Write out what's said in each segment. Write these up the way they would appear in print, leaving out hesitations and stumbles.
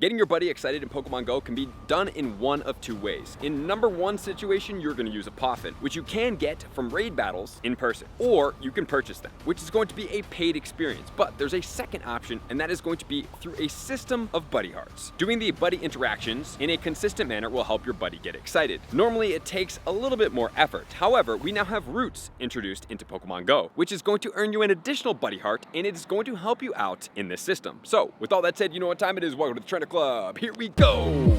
Getting your buddy excited in Pokemon Go can be done in one of two ways. In number one situation, you're going to use a Poffin, which you can get from raid battles in person, or you can purchase them, which is going to be a paid experience. But there's a second option, and that is going to be through a system of buddy hearts. Doing the buddy interactions in a consistent manner will help your buddy get excited. Normally, it takes a little bit more effort. However, we now have routes introduced into Pokemon Go, which is going to earn you an additional buddy heart, and it is going to help you out in this system. So, with all that said, you know what time it is. Welcome to the Trainer Club. Here we go.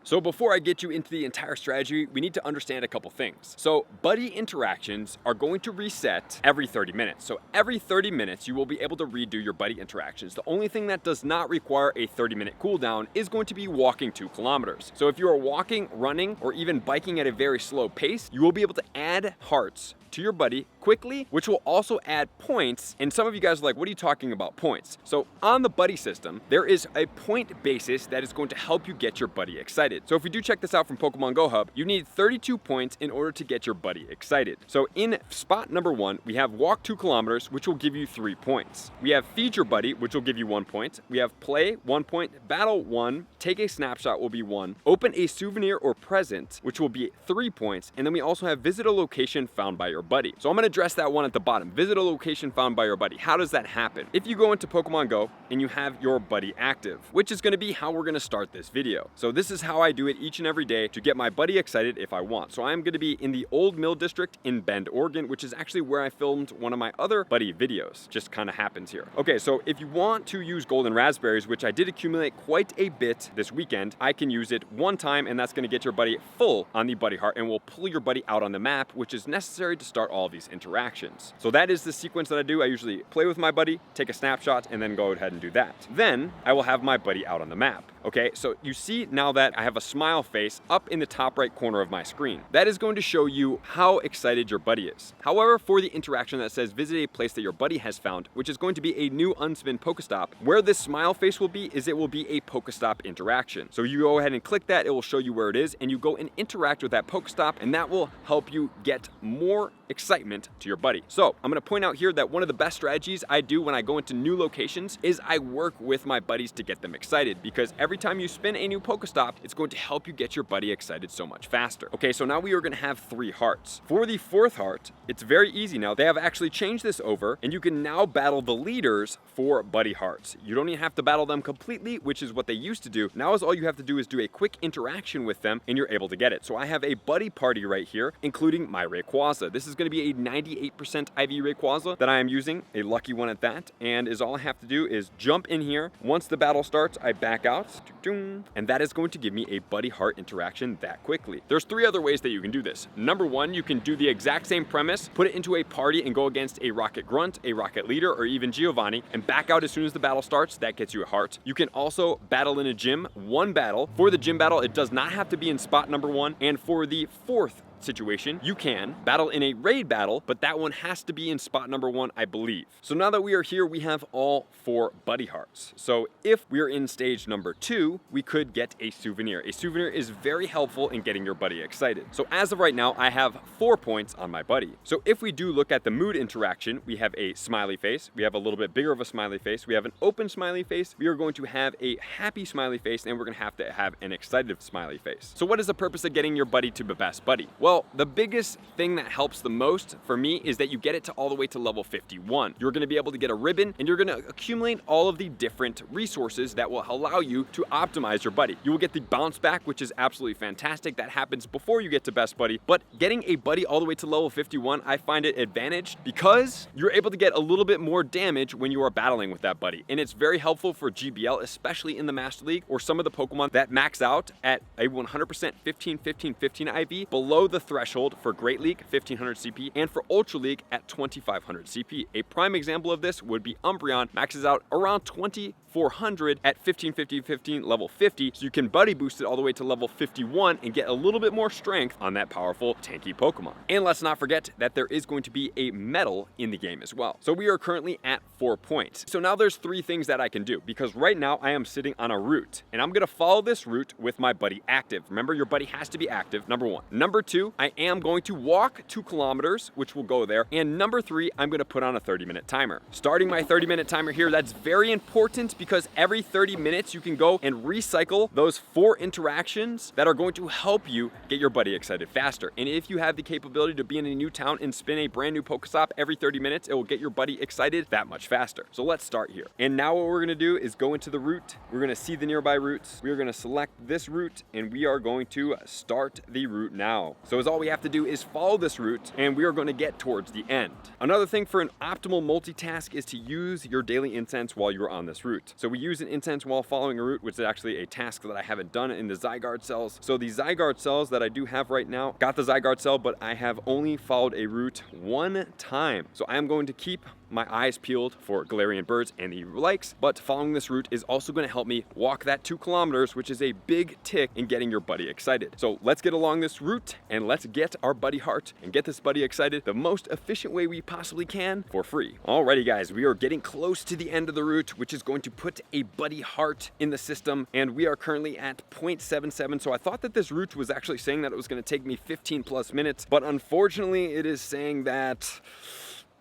So before I get you into the entire strategy, we need to understand a couple things. So buddy interactions are going to reset every 30 minutes. So every 30 minutes, you will be able to redo your buddy interactions. The only thing that does not require a 30-minute cooldown is going to be walking 2 kilometers. So if you are walking, running, or even biking at a very slow pace, you will be able to add hearts to your buddy quickly, which will also add points. And some of you guys are like, what are you talking about points? So on the buddy system, there is a point basis that is going to help you get your buddy excited. So if we do check this out from Pokemon Go Hub, you need 32 points in order to get your buddy excited. So in spot number 1, we have walk 2 kilometers, which will give you 3 points. We have feed your buddy, which will give you 1 point. We have play, 1 point, battle 1, take a snapshot will be 1, open a souvenir or present, which will be 3 points. And then we also have visit a location found by your buddy. So I'm gonna address that one at the bottom. Visit a location found by your buddy. How does that happen? If you go into Pokemon Go and you have your buddy active, which is gonna be how we're gonna start this video. So this is how I do it each and every day to get my buddy excited if I want. So I'm gonna be in the Old Mill District in Bend, Oregon, which is actually where I filmed one of my other buddy videos. Just kind of happens here. Okay, so if you want to use golden raspberries, which I did accumulate quite a bit this weekend, I can use it one time, and that's gonna get your buddy full on the buddy heart and will pull your buddy out on the map, which is necessary to start all of these interactions. So that is the sequence that I do. I usually play with my buddy, take a snapshot, and then go ahead and do that. Then I will have my buddy out on the map. Okay, so you see now that I have a smile face up in the top right corner of my screen. That is going to show you how excited your buddy is. However, for the interaction that says visit a place that your buddy has found, which is going to be a new unspin Pokestop, where this smile face will be is it will be a Pokestop interaction. So you go ahead and click that, it will show you where it is, and you go and interact with that Pokestop, and that will help you get more excitement to your buddy. So I'm gonna point out here that one of the best strategies I do when I go into new locations is I work with my buddies to get them excited, because every time you spin a new Pokestop, it's going to help you get your buddy excited so much faster. Okay, so now we are gonna have 3 hearts. For the 4th heart, it's very easy now. They have actually changed this over, and you can now battle the leaders for buddy hearts. You don't even have to battle them completely, which is what they used to do. Now is all you have to do is do a quick interaction with them, and you're able to get it. So I have a buddy party right here, including my Rayquaza. This is gonna be a 98% IV Rayquaza that I am using, a lucky one at that, and all I have to do is jump in here. Once the battle starts, I back out, and that is going to give me a buddy heart interaction that quickly. There's 3 other ways that you can do this. Number 1, you can do the exact same premise, put it into a party and go against a Rocket Grunt, a Rocket Leader, or even Giovanni, and back out as soon as the battle starts. That gets you a heart. You can also battle in a gym, 1 battle. For the gym battle, it does not have to be in spot number 1, and for the 4th situation, you can battle in a raid battle, but that one has to be in spot number 1, I believe. So now that we are here, we have all 4 buddy hearts. So if we're in stage number 2, we could get a souvenir. A souvenir is very helpful in getting your buddy excited. So as of right now, I have 4 points on my buddy. So if we do look at the mood interaction, we have a smiley face, we have a little bit bigger of a smiley face, we have an open smiley face, we are going to have a happy smiley face, and we're gonna have to have an excited smiley face. So what is the purpose of getting your buddy to the best buddy? Well, the biggest thing that helps the most for me is that you get it to all the way to level 51. You're gonna be able to get a ribbon, and you're gonna accumulate all of the different resources that will allow you to optimize your buddy. You will get the bounce back, which is absolutely fantastic. That happens before you get to best buddy, but getting a buddy all the way to level 51, I find it advantaged because you're able to get a little bit more damage when you are battling with that buddy. And it's very helpful for GBL, especially in the Master League, or some of the Pokemon that max out at a 100% 15, 15, 15 IV below the threshold for Great League, 1500 CP, and for Ultra League at 2500 CP. A prime example of this would be Umbreon, maxes out around 2400 at 15, 15, 15, level 50, so you can buddy boost it all the way to level 51 and get a little bit more strength on that powerful, tanky Pokemon. And let's not forget that there is going to be a medal in the game as well. So we are currently at 4 points. So now there's 3 things that I can do, because right now I am sitting on a route, and I'm gonna follow this route with my buddy active. Remember, your buddy has to be active, number 1. Number 2, 2, I am going to walk 2 kilometers, which will go there. And number 3, I'm gonna put on a 30-minute timer. Starting my 30-minute timer here, that's very important because every 30 minutes you can go and recycle those 4 interactions that are going to help you get your buddy excited faster. And if you have the capability to be in a new town and spin a brand new Pokestop every 30 minutes, it will get your buddy excited that much faster. So let's start here. And now what we're gonna do is go into the route. We're gonna see the nearby routes. We're gonna select this route and we are going to start the route now. So as all we have to do is follow this route and we are gonna get towards the end. Another thing for an optimal multitask is to use your daily incense while you're on this route. So we use an incense while following a route, which is actually a task that I haven't done in the Zygarde cells. So the Zygarde cells that I do have right now, got the Zygarde cell, but I have only followed a route 1 time. So I am going to keep my eyes peeled for Galarian birds and the likes, but following this route is also going to help me walk that 2 kilometers, which is a big tick in getting your buddy excited. So let's get along this route and let's get our buddy heart and get this buddy excited the most efficient way we possibly can for free. Alrighty guys, we are getting close to the end of the route, which is going to put a buddy heart in the system, and we are currently at 0.77. So I thought that this route was actually saying that it was going to take me 15 plus minutes, but unfortunately it is saying that,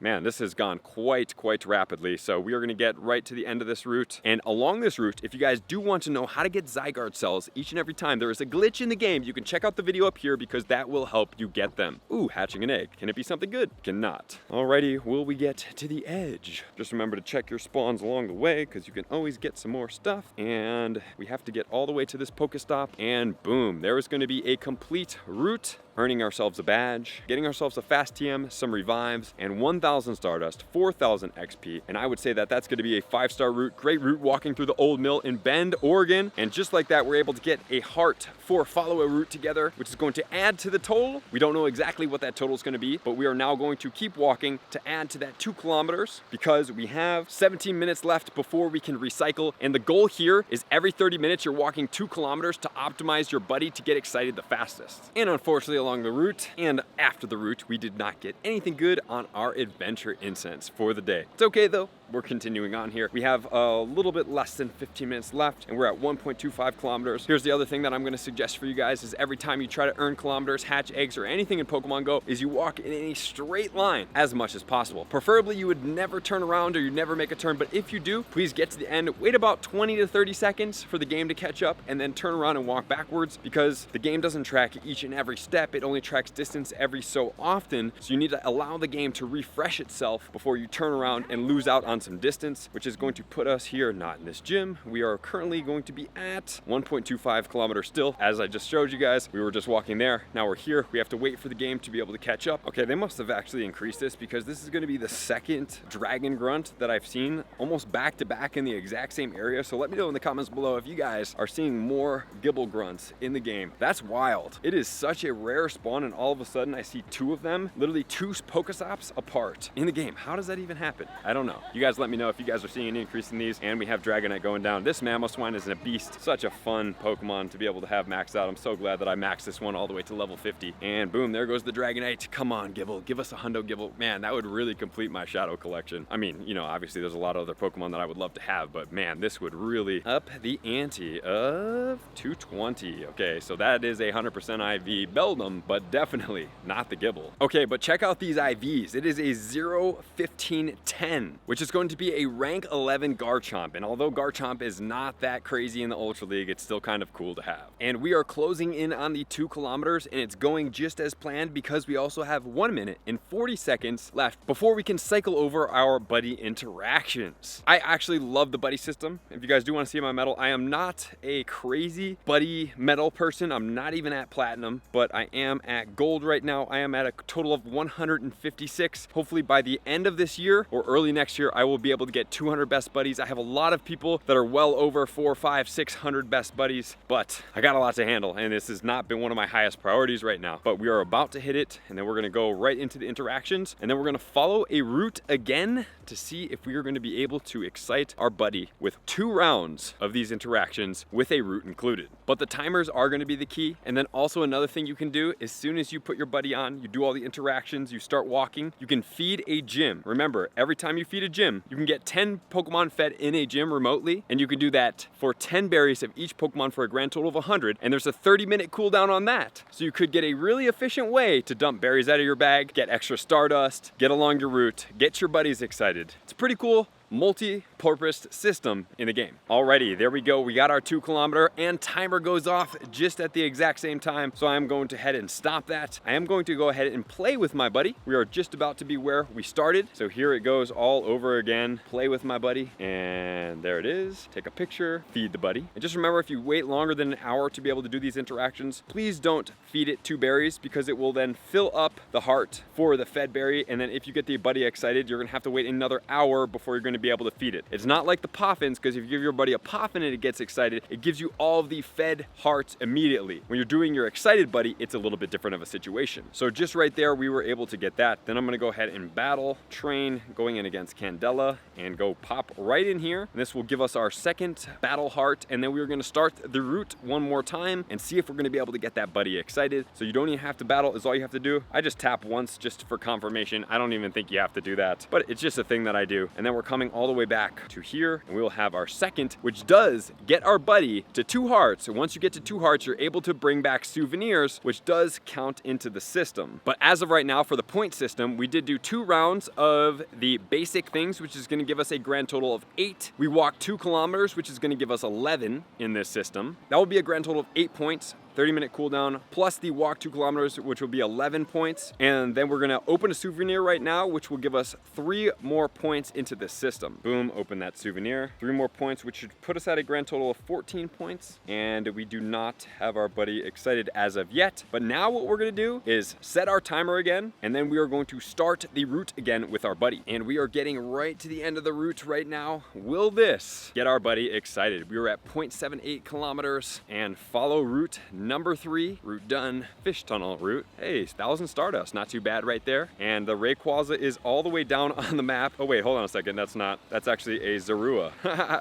man, this has gone quite rapidly. So we are gonna get right to the end of this route. And along this route, if you guys do want to know how to get Zygarde cells each and every time there is a glitch in the game, you can check out the video up here because that will help you get them. Ooh, hatching an egg. Can it be something good? Cannot. Alrighty, will we get to the edge? Just remember to check your spawns along the way because you can always get some more stuff. And we have to get all the way to this Pokestop and boom, there is gonna be a complete route, earning ourselves a badge, getting ourselves a fast TM, some revives, and 1,000 Stardust, 4,000 XP. And I would say that that's gonna be a 5-star route. Great route walking through the old mill in Bend, Oregon. And just like that, we're able to get a heart for follow a route together, which is going to add to the total. We don't know exactly what that total is gonna be, but we are now going to keep walking to add to that 2 kilometers because we have 17 minutes left before we can recycle. And the goal here is every 30 minutes, you're walking 2 kilometers to optimize your buddy to get excited the fastest. And unfortunately, along the route and after the route, we did not get anything good on our adventure incense for the day. It's okay though. We're continuing on here. We have a little bit less than 15 minutes left and we're at 1.25 kilometers. Here's the other thing that I'm going to suggest for you guys is every time you try to earn kilometers, hatch eggs, or anything in Pokemon Go is you walk in a straight line as much as possible. Preferably you would never turn around or you never make a turn, but if you do, please get to the end, wait about 20 to 30 seconds for the game to catch up and then turn around and walk backwards because the game doesn't track each and every step. It only tracks distance every so often. So you need to allow the game to refresh itself before you turn around and lose out on some distance, which is going to put us here, not in this gym. We are currently going to be at 1.25 kilometers still. As I just showed you guys, we were just walking there. Now we're here. We have to wait for the game to be able to catch up. Okay, they must have actually increased this because this is going to be the second Dragon Grunt that I've seen almost back to back in the exact same area. So let me know in the comments below if you guys are seeing more Gible Grunts in the game. That's wild. It is such a rare spawn and all of a sudden I see 2 of them, literally 2 Pokestops apart in the game. How does that even happen? I don't know. You guys let me know if you guys are seeing an increase in these. And we have Dragonite going down. This Mamoswine is a beast. Such a fun Pokemon to be able to have maxed out. I'm so glad that I maxed this one all the way to level 50. And boom, there goes the Dragonite. Come on, Gible. Give us a hundo Gible. Man, that would really complete my Shadow collection. I mean, you know, obviously there's a lot of other Pokemon that I would love to have, but man, this would really up the ante of 220. Okay, so that is a 100% IV Beldum, but definitely not the Gible. Okay, but check out these IVs. It is a 0, 15, 10, which is going to be a rank 11 Garchomp. And although Garchomp is not that crazy in the Ultra League, it's still kind of cool to have. And we are closing in on the 2 kilometers and it's going just as planned because we also have 1 minute and 40 seconds left before we can cycle over our buddy interactions. I actually love the buddy system. If you guys do want to see my medal, I am not a crazy buddy medal person. I'm not even at platinum, but I am at gold right now. I am at a total of 156. Hopefully by the end of this year or early next year, I will be able to get 200 best buddies. I have a lot of people that are well over 400, 500, 600 best buddies, but I got a lot to handle and this has not been one of my highest priorities right now, but we are about to hit it and then we're gonna go right into the interactions and then we're gonna follow a route again to see if we are going to be able to excite our buddy with 2 rounds of these interactions with a route included. But the timers are going to be the key. And then also another thing you can do, as soon as you put your buddy on, you do all the interactions, you start walking, you can feed a gym. Remember, every time you feed a gym, gym. You can get 10 Pokemon fed in a gym remotely, and you can do that for 10 berries of each Pokemon for a grand total of 100, and there's a 30-minute cooldown on that. So you could get a really efficient way to dump berries out of your bag, get extra Stardust, get along your route, get your buddies excited. It's pretty cool multi-purpose system in the game. Alrighty, there we go. We got our 2 kilometer and timer goes off just at the exact same time. So I'm going to head and stop that. I am going to go ahead and play with my buddy. We are just about to be where we started. So here it goes all over again. Play with my buddy. And there it is. Take a picture, feed the buddy. And just remember, if you wait longer than an hour to be able to do these interactions, please don't feed it 2 berries because it will then fill up the heart for the fed berry. And then if you get the buddy excited, you're gonna have to wait another hour before you're gonna be able to feed it. It's not like the Poffins, because if you give your buddy a Poffin and it gets excited, it gives you all of the fed hearts immediately. When you're doing your excited buddy, it's a little bit different of a situation. So just right there, we were able to get that. Then I'm gonna go ahead and battle, train, going in against Candela, and go pop right in here. And this will give us our second battle heart, and then we're gonna start the route one more time and see if we're gonna be able to get that buddy excited. So you don't even have to battle, is all you have to do. I just tap once just for confirmation. I don't even think you have to do that, but it's just a thing that I do. And then we're coming all the way back to here, and we will have our second, which does get our buddy to 2 hearts. So once you get to 2 hearts, you're able to bring back souvenirs, which does count into the system. But as of right now, for the point system, we did do 2 rounds of the basic things, which is gonna give us a grand total of 8. We walked 2 kilometers, which is gonna give us 11 in this system. That will be a grand total of 8 points. 30-minute cooldown, plus the walk 2 kilometers, which will be 11 points. And then we're gonna open a souvenir right now, which will give us 3 more points into this system. Boom, open that souvenir. 3 more points, which should put us at a grand total of 14 points. And we do not have our buddy excited as of yet. But now what we're gonna do is set our timer again, and then we are going to start the route again with our buddy. And we are getting right to the end of the route right now. Will this get our buddy excited? We were at 0.78 kilometers, and follow route number 3, route done, fish tunnel route. Hey, 1,000 Stardust, not too bad right there. And the Rayquaza is all the way down on the map. Oh wait, hold on a second, that's actually a Zorua.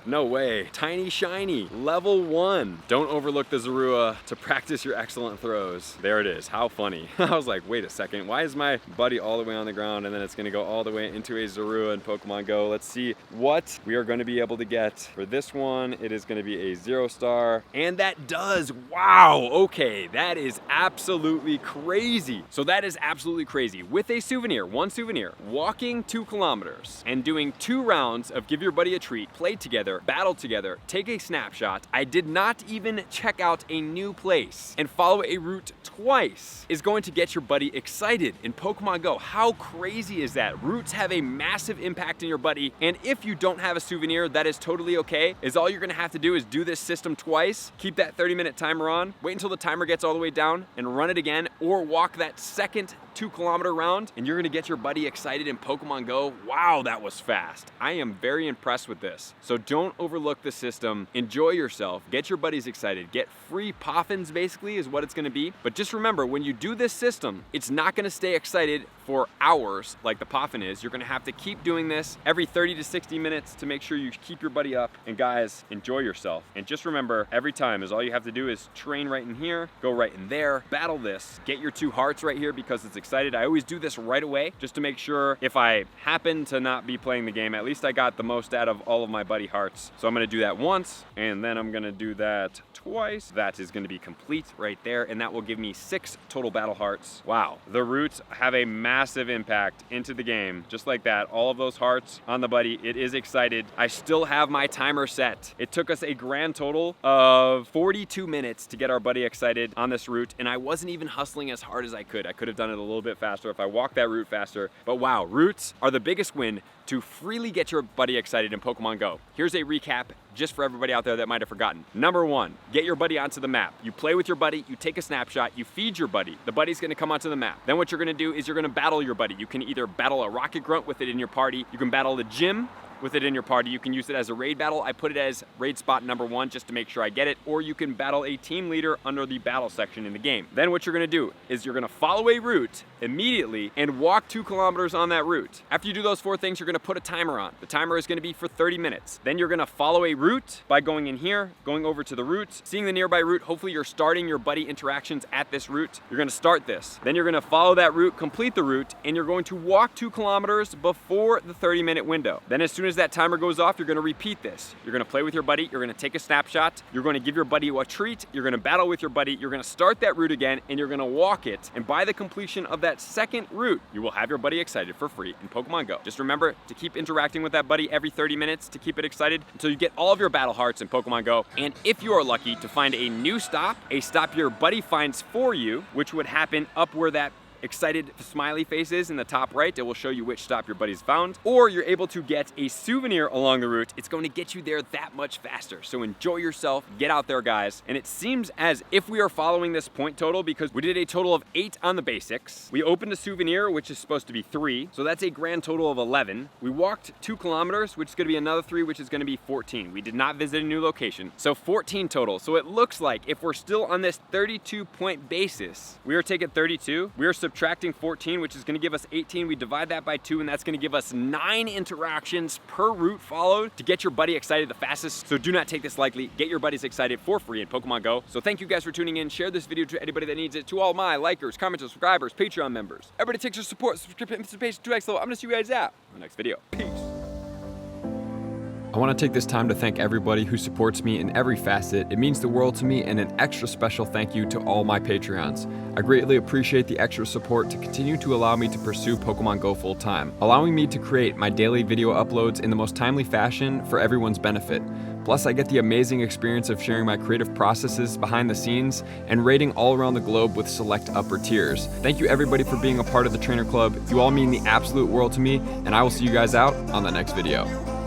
No way, tiny shiny, level 1. Don't overlook the Zorua to practice your excellent throws. There it is, how funny. I was like, wait a second, why is my buddy all the way on the ground and then it's gonna go all the way into a Zorua in Pokemon Go? Let's see what we are gonna be able to get. For this one, it is gonna be a 0-star, and that does, wow, okay, that is absolutely crazy. So that is absolutely crazy. With a souvenir, 1 souvenir, walking 2 kilometers, and doing 2 rounds of give your buddy a treat, play together, battle together, take a snapshot. I did not even check out a new place, and follow a route twice is going to get your buddy excited in Pokemon Go. How crazy is that? Routes have a massive impact in your buddy, and if you don't have a souvenir, that is totally okay, is all you're gonna have to do is do this system twice, keep that 30-minute timer on, wait until the timer gets all the way down and run it again, or walk that second 2-kilometer round, and you're gonna get your buddy excited in Pokemon Go. Wow, that was fast. I am very impressed with this. So don't overlook the system. Enjoy yourself. Get your buddies excited. Get free Poffins, basically, is what it's gonna be. But just remember, when you do this system, it's not gonna stay excited for hours like the Poffin is. You're gonna have to keep doing this every 30 to 60 minutes to make sure you keep your buddy up. And guys, enjoy yourself. And just remember, every time is all you have to do is train right in here, go right in there, battle this, get your 2 hearts right here because it's excited. I always do this right away just to make sure if I happen to not be playing the game, at least I got the most out of all of my buddy hearts. So I'm gonna do that once, and then I'm gonna do that twice. That is gonna be complete right there, and that will give me 6 total battle hearts. Wow, the routes have a massive impact into the game. Just like that, all of those hearts on the buddy, it is excited. I still have my timer set. It took us a grand total of 42 minutes to get our buddy excited on this route, and I wasn't even hustling as hard as I could. I could have done it a little bit faster if I walked that route faster. But wow, routes are the biggest win to freely get your buddy excited in Pokemon Go. Here's a recap just for everybody out there that might have forgotten. Number 1, get your buddy onto the map. You play with your buddy, you take a snapshot, you feed your buddy. The buddy's gonna come onto the map. Then what you're gonna do is you're gonna battle your buddy. You can either battle a Rocket Grunt with it in your party, you can battle the gym, with it in your party. You can use it as a raid battle. I put it as raid spot number 1 just to make sure I get it, or you can battle a team leader under the battle section in the game. Then what you're gonna do is you're gonna follow a route immediately and walk 2 kilometers on that route. After you do those 4 things, you're gonna put a timer on. The timer is gonna be for 30 minutes. Then you're gonna follow a route by going in here, going over to the route, seeing the nearby route. Hopefully you're starting your buddy interactions at this route. You're gonna start this. Then you're gonna follow that route, complete the route, and you're going to walk 2 kilometers before the 30-minute window. Then as soon as that timer goes off, you're gonna repeat this. You're gonna play with your buddy, you're gonna take a snapshot, you're gonna give your buddy a treat, you're gonna battle with your buddy, you're gonna start that route again, and you're gonna walk it. And by the completion of that second route, you will have your buddy excited for free in Pokemon Go. Just remember to keep interacting with that buddy every 30 minutes to keep it excited until you get all of your battle hearts in Pokemon Go. And if you are lucky to find a new stop, a stop your buddy finds for you, which would happen up where that excited smiley faces in the top right, it will show you which stop your buddy's found, or you're able to get a souvenir along the route. It's going to get you there that much faster. So enjoy yourself, get out there guys. And it seems as if we are following this point total because we did a total of 8 on the basics. We opened a souvenir, which is supposed to be 3. So that's a grand total of 11. We walked 2 kilometers, which is gonna be another 3, which is gonna be 14. We did not visit a new location. So 14 total. So it looks like if we're still on this 32 point basis, we are taking 32, we are subtracting 14, which is gonna give us 18. We divide that by 2, and that's gonna give us 9 interactions per route followed to get your buddy excited the fastest. So do not take this lightly. Get your buddies excited for free in Pokemon Go. So thank you guys for tuning in. Share this video to anybody that needs it. To all my likers, commenters, subscribers, Patreon members. Everybody takes your support, subscription, participation, 2x level. I'm gonna see you guys out in the next video. Peace. I want to take this time to thank everybody who supports me in every facet. It means the world to me, and an extra special thank you to all my Patreons. I greatly appreciate the extra support to continue to allow me to pursue Pokemon Go full time, allowing me to create my daily video uploads in the most timely fashion for everyone's benefit. Plus, I get the amazing experience of sharing my creative processes behind the scenes and raiding all around the globe with select upper tiers. Thank you everybody for being a part of the Trainer Club. You all mean the absolute world to me, and I will see you guys out on the next video.